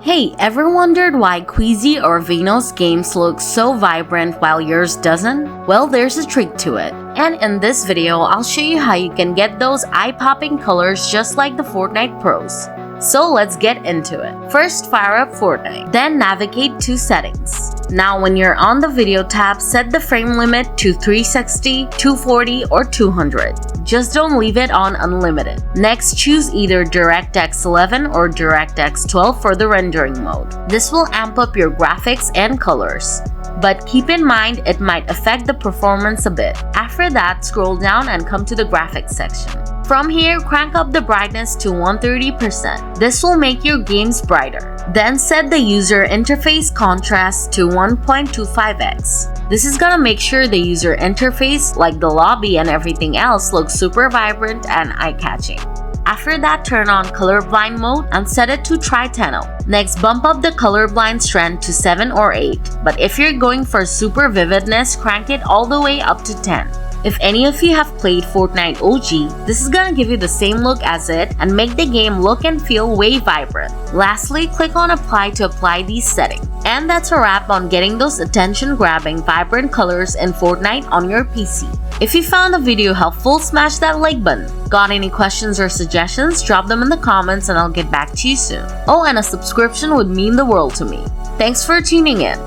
Hey, ever wondered why Queasy or Vino's games look so vibrant while yours doesn't? Well, there's a trick to it. And in this video, I'll show you how you can get those eye-popping colors just like the Fortnite pros. So let's get into it. First, fire up Fortnite, then navigate to settings. Now when you're on the video tab, set the frame limit to 360, 240, or 200. Just don't leave it on unlimited. Next, choose either DirectX 11 or DirectX 12 for the rendering mode. This will amp up your graphics and colors. But keep in mind it might affect the performance a bit. After that, scroll down and come to the graphics section. From here, crank up the brightness to 130%. This will make your games brighter. Then set the user interface contrast to 1.25x. This is gonna make sure the user interface, like the lobby and everything else, looks super vibrant and eye-catching. After that, turn on colorblind mode and set it to Tritano. Next, bump up the colorblind strength to 7 or 8. But if you're going for super vividness, crank it all the way up to 10. If any of you have played Fortnite OG, this is gonna give you the same look as it and make the game look and feel way vibrant. Lastly, click on apply to apply these settings. And that's a wrap on getting those attention-grabbing vibrant colors in Fortnite on your PC. If you found the video helpful, smash that like button. Got any questions or suggestions? Drop them in the comments and I'll get back to you soon. Oh, and a subscription would mean the world to me. Thanks for tuning in.